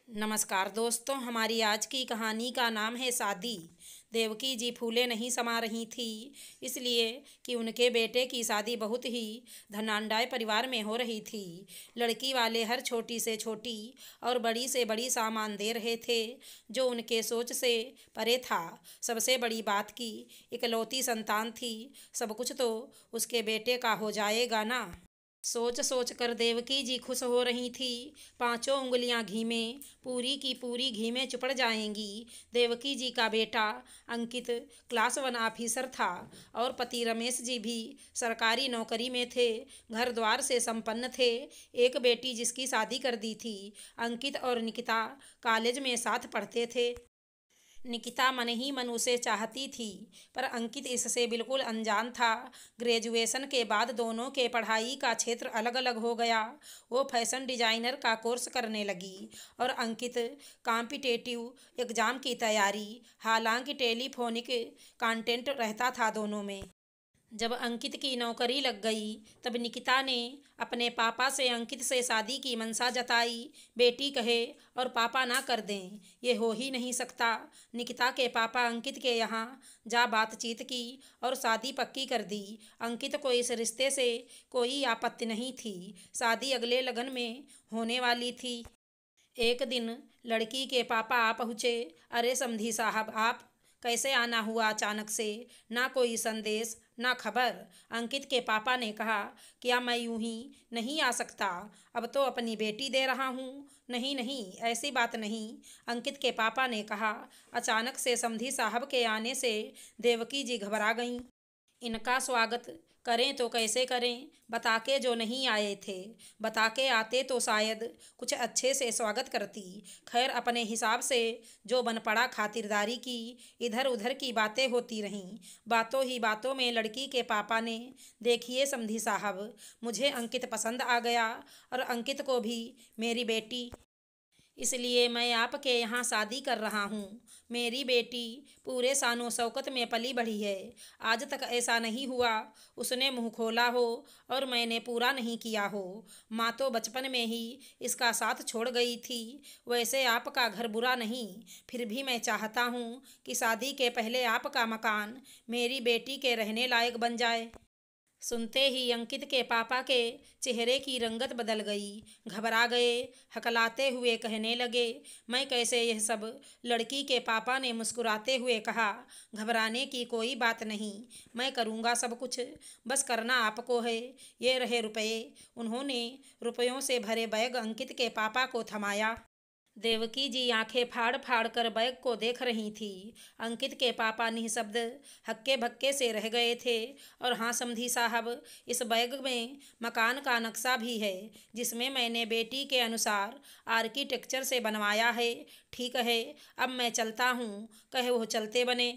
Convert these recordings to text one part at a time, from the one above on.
नमस्कार दोस्तों, हमारी आज की कहानी का नाम है शादी। देवकी जी फूले नहीं समा रही थी, इसलिए कि उनके बेटे की शादी बहुत ही धनाढ्य परिवार में हो रही थी। लड़की वाले हर छोटी से छोटी और बड़ी से बड़ी सामान दे रहे थे, जो उनके सोच से परे था। सबसे बड़ी बात की इकलौती संतान थी, सब कुछ तो उसके बेटे का हो जाएगा ना। सोच सोच कर देवकी जी खुश हो रही थी। पांचों उंगलियां घी में, पूरी की पूरी घी में चुपड़ जाएंगी। देवकी जी का बेटा अंकित क्लास 1 ऑफिसर था और पति रमेश जी भी सरकारी नौकरी में थे। घर द्वार से संपन्न थे। एक बेटी जिसकी शादी कर दी थी। अंकित और निकिता कॉलेज में साथ पढ़ते थे। निकिता मन ही मन उसे चाहती थी, पर अंकित इससे बिल्कुल अनजान था। ग्रेजुएशन के बाद दोनों के पढ़ाई का क्षेत्र अलग अलग हो गया। वो फैशन डिजाइनर का कोर्स करने लगी और अंकित कॉम्पिटेटिव एग्जाम की तैयारी। हालांकि टेलीफोनिक कंटेंट रहता था दोनों में। जब अंकित की नौकरी लग गई, तब निकिता ने अपने पापा से अंकित से शादी की मंशा जताई। बेटी कहे और पापा ना कर दें, ये हो ही नहीं सकता। निकिता के पापा अंकित के यहाँ जा बातचीत की और शादी पक्की कर दी। अंकित को इस रिश्ते से कोई आपत्ति नहीं थी। शादी अगले लगन में होने वाली थी। एक दिन लड़की के पापा आ पहुँचे। अरे समधी साहब, आप कैसे आना हुआ अचानक से? ना कोई संदेश ना खबर। अंकित के पापा ने कहा, क्या मैं यूं ही नहीं आ सकता? अब तो अपनी बेटी दे रहा हूँ। नहीं नहीं, ऐसी बात नहीं, अंकित के पापा ने कहा। अचानक से समधी साहब के आने से देवकी जी घबरा गईं। इनका स्वागत करें तो कैसे करें? बता के जो नहीं आए थे। बता के आते तो शायद कुछ अच्छे से स्वागत करती। खैर, अपने हिसाब से जो बन पड़ा खातिरदारी की। इधर उधर की बातें होती रहीं। बातों ही बातों में लड़की के पापा ने, देखिए समधी साहब, मुझे अंकित पसंद आ गया और अंकित को भी मेरी बेटी, इसलिए मैं आपके यहाँ शादी कर रहा हूँ। मेरी बेटी पूरे शानो शौकत में पली बढ़ी है। आज तक ऐसा नहीं हुआ उसने मुंह खोला हो और मैंने पूरा नहीं किया हो। माँ तो बचपन में ही इसका साथ छोड़ गई थी। वैसे आपका घर बुरा नहीं, फिर भी मैं चाहता हूँ कि शादी के पहले आपका मकान मेरी बेटी के रहने लायक बन जाए। सुनते ही अंकित के पापा के चेहरे की रंगत बदल गई। घबरा गए। हकलाते हुए कहने लगे, मैं कैसे यह सब? लड़की के पापा ने मुस्कुराते हुए कहा, घबराने की कोई बात नहीं, मैं करूँगा सब कुछ, बस करना आपको है। ये रहे रुपये। उन्होंने रुपयों से भरे बैग अंकित के पापा को थमाया। देवकी जी आंखें फाड़ फाड़ कर बैग को देख रही थी। अंकित के पापा निःशब्द हक्के भक्के से रह गए थे। और हाँ समधी साहब, इस बैग में मकान का नक्शा भी है, जिसमें मैंने बेटी के अनुसार आर्किटेक्चर से बनवाया है। ठीक है, अब मैं चलता हूँ, कहे वो चलते बने।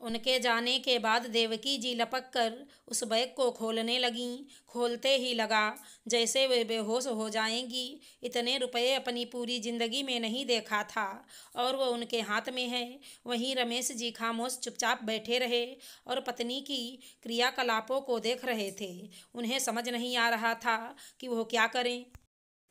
उनके जाने के बाद देवकी जी लपक कर उस बैग को खोलने लगीं। खोलते ही लगा जैसे वे बेहोश हो जाएंगी। इतने रुपए अपनी पूरी जिंदगी में नहीं देखा था और वो उनके हाथ में है। वहीं रमेश जी खामोश चुपचाप बैठे रहे और पत्नी की क्रियाकलापों को देख रहे थे। उन्हें समझ नहीं आ रहा था कि वो क्या करें।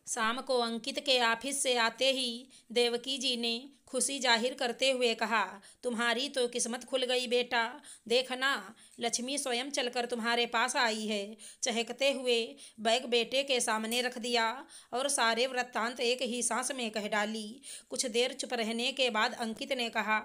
शाम को अंकित के ऑफिस से आते ही देवकी जी ने खुशी जाहिर करते हुए कहा, तुम्हारी तो किस्मत खुल गई बेटा। देखना, लक्ष्मी स्वयं चलकर तुम्हारे पास आई है। चहकते हुए बैग बेटे के सामने रख दिया और सारे वृत्तांत एक ही सांस में कह डाली। कुछ देर चुप रहने के बाद अंकित ने कहा,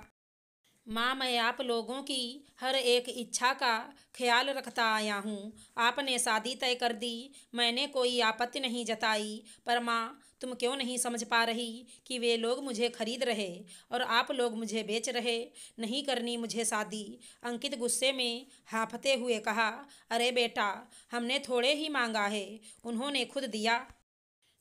माँ, मैं आप लोगों की हर एक इच्छा का ख्याल रखता आया हूँ। आपने शादी तय कर दी, मैंने कोई आपत्ति नहीं जताई, पर माँ, तुम क्यों नहीं समझ पा रही कि वे लोग मुझे खरीद रहे और आप लोग मुझे बेच रहे? नहीं करनी मुझे शादी। अंकित गुस्से में हांफते हुए कहा, अरे बेटा, हमने थोड़े ही मांगा है, उन्होंने खुद दिया।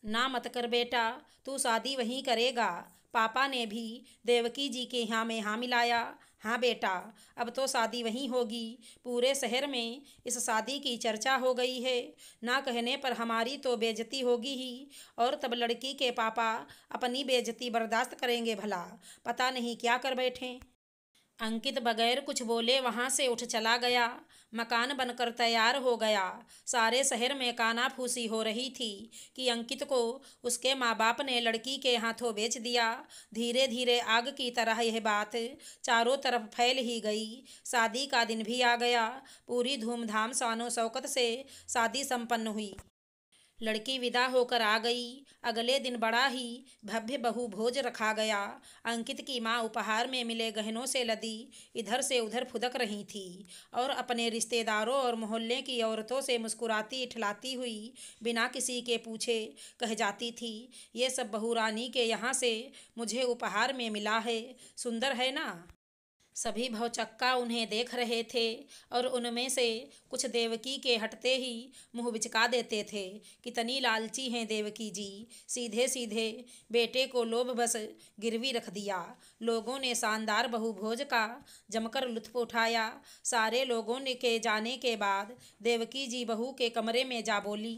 ना मत कर बेटा, तू शादी वहीं करेगा। पापा ने भी देवकी जी के यहाँ में हाँ मिलाया। हाँ बेटा, अब तो शादी वहीं होगी। पूरे शहर में इस शादी की चर्चा हो गई है। ना कहने पर हमारी तो बेइज्जती होगी ही, और तब लड़की के पापा अपनी बेइज्जती बर्दाश्त करेंगे भला? पता नहीं क्या कर बैठें। अंकित बगैर कुछ बोले वहां से उठ चला गया। मकान बनकर तैयार हो गया। सारे शहर में कानाफूसी हो रही थी कि अंकित को उसके माँ बाप ने लड़की के हाथों बेच दिया। धीरे धीरे आग की तरह यह बात चारों तरफ फैल ही गई। शादी का दिन भी आ गया। पूरी धूमधाम शानो शौकत से शादी संपन्न हुई। लड़की विदा होकर आ गई। अगले दिन बड़ा ही भव्य बहु भोज रखा गया। अंकित की माँ उपहार में मिले गहनों से लदी इधर से उधर फुदक रही थी और अपने रिश्तेदारों और मोहल्ले की औरतों से मुस्कुराती इठलाती हुई बिना किसी के पूछे कह जाती थी, ये सब बहू रानी के यहाँ से मुझे उपहार में मिला है, सुंदर है ना। सभी भौचक्का उन्हें देख रहे थे और उनमें से कुछ देवकी के हटते ही मुंह बिचका देते थे। कितनी लालची हैं देवकी जी, सीधे सीधे बेटे को लोभ बस गिरवी रख दिया। लोगों ने शानदार बहुभोज का जमकर लुत्फ उठाया। सारे लोगों ने के जाने के बाद देवकी जी बहू के कमरे में जा बोली,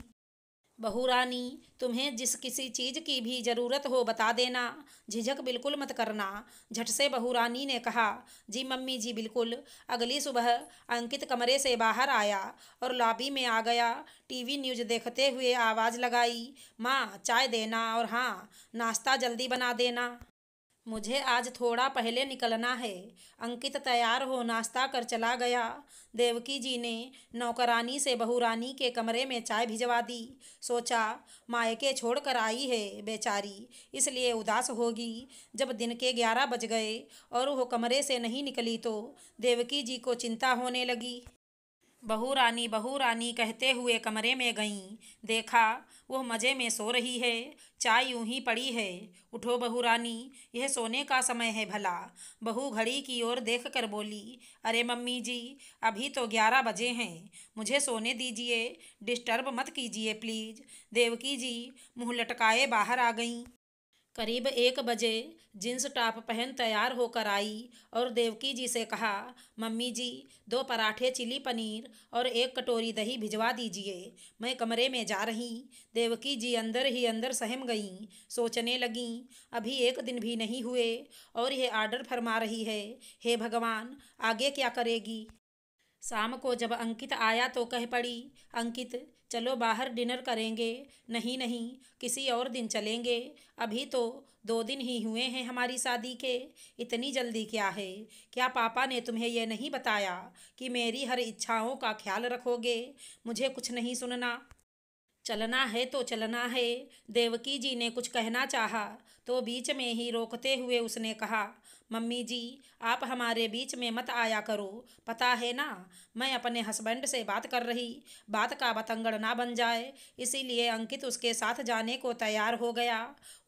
बहू रानी, तुम्हें जिस किसी चीज़ की भी ज़रूरत हो बता देना, झिझक बिल्कुल मत करना। झट से बहू रानी ने कहा, जी मम्मी जी बिल्कुल। अगली सुबह अंकित कमरे से बाहर आया और लॉबी में आ गया। टीवी न्यूज़ देखते हुए आवाज़ लगाई, माँ चाय देना और हाँ नाश्ता जल्दी बना देना, मुझे आज थोड़ा पहले निकलना है। अंकित तैयार हो नाश्ता कर चला गया। देवकी जी ने नौकरानी से बहू रानी के कमरे में चाय भिजवा दी। सोचा मायके छोड़ कर आई है बेचारी, इसलिए उदास होगी। जब दिन के 11 बज गए और वो कमरे से नहीं निकली तो देवकी जी को चिंता होने लगी। बहू रानी कहते हुए कमरे में गईं। देखा वह मज़े में सो रही है। चाय यूं ही पड़ी है। उठो बहू रानी, यह सोने का समय है भला। बहू घड़ी की ओर देख कर बोली, अरे मम्मी जी, अभी तो 11 बजे हैं, मुझे सोने दीजिए, डिस्टर्ब मत कीजिए प्लीज़। देवकी जी मुंह लटकाए बाहर आ गईं। करीब 1 बजे जींस टॉप पहन तैयार होकर आई और देवकी जी से कहा, मम्मी जी 2 पराठे चिली पनीर और 1 कटोरी दही भिजवा दीजिए, मैं कमरे में जा रही। देवकी जी अंदर ही अंदर सहम गईं। सोचने लगीं, अभी 1 दिन भी नहीं हुए और यह आर्डर फरमा रही है, हे भगवान आगे क्या करेगी। शाम को जब अंकित आया तो कह पड़ी, अंकित चलो बाहर डिनर करेंगे। नहीं नहीं, किसी और दिन चलेंगे, अभी तो 2 दिन ही हुए हैं हमारी शादी के, इतनी जल्दी क्या है। क्या पापा ने तुम्हें यह नहीं बताया कि मेरी हर इच्छाओं का ख्याल रखोगे। मुझे कुछ नहीं सुनना, चलना है तो चलना है। देवकी जी ने कुछ कहना चाहा तो बीच में ही रोकते हुए उसने कहा, मम्मी जी आप हमारे बीच में मत आया करो, पता है ना मैं अपने हस्बैंड से बात कर रही, बात का बतंगड़ ना बन जाए। इसीलिए अंकित उसके साथ जाने को तैयार हो गया।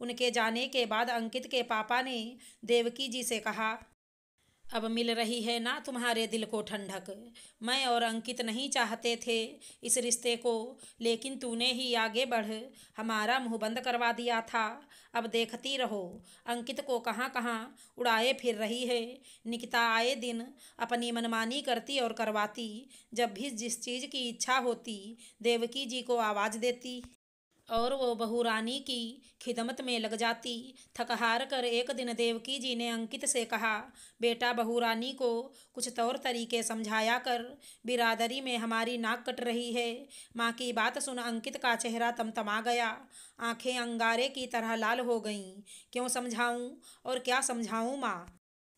उनके जाने के बाद अंकित के पापा ने देवकी जी से कहा, अब मिल रही है ना तुम्हारे दिल को ठंडक। मैं और अंकित नहीं चाहते थे इस रिश्ते को, लेकिन तूने ही आगे बढ़ हमारा मुंह बंद करवा दिया था। अब देखती रहो अंकित को कहाँ कहाँ उड़ाए फिर रही है। निकिता आए दिन अपनी मनमानी करती और करवाती। जब भी जिस चीज़ की इच्छा होती देवकी जी को आवाज़ देती और वो बहू रानी की खिदमत में लग जाती। थक हार कर एक दिन देवकी जी ने अंकित से कहा, बेटा बहू रानी को कुछ तौर तरीके समझाया कर, बिरादरी में हमारी नाक कट रही है। माँ की बात सुन अंकित का चेहरा तमतमा गया, आंखें अंगारे की तरह लाल हो गईं। क्यों समझाऊं और क्या समझाऊं माँ,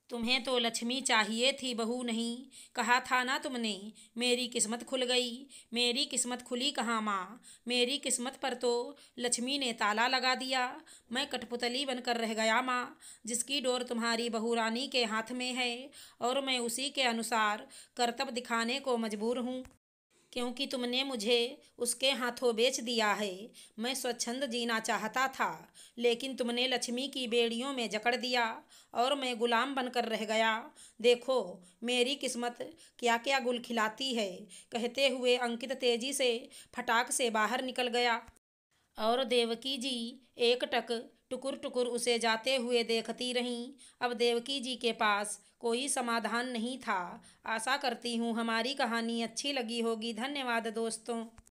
तुम्हें तो लक्ष्मी चाहिए थी बहू नहीं, कहा था ना तुमने। मेरी किस्मत खुल गई। मेरी किस्मत खुली कहाँ माँ, मेरी किस्मत पर तो लक्ष्मी ने ताला लगा दिया। मैं कठपुतली बनकर रह गया माँ, जिसकी डोर तुम्हारी बहू रानी के हाथ में है और मैं उसी के अनुसार करतब दिखाने को मजबूर हूँ, क्योंकि तुमने मुझे उसके हाथों बेच दिया है। मैं स्वच्छंद जीना चाहता था, लेकिन तुमने लक्ष्मी की बेड़ियों में जकड़ दिया और मैं गुलाम बनकर रह गया। देखो मेरी किस्मत क्या क्या गुल खिलाती है। कहते हुए अंकित तेजी से फटाक से बाहर निकल गया और देवकी जी एकटक टुकुर टुकुर उसे जाते हुए देखती रहीं। अब देवकी जी के पास कोई समाधान नहीं था। आशा करती हूँ हमारी कहानी अच्छी लगी होगी। धन्यवाद दोस्तों।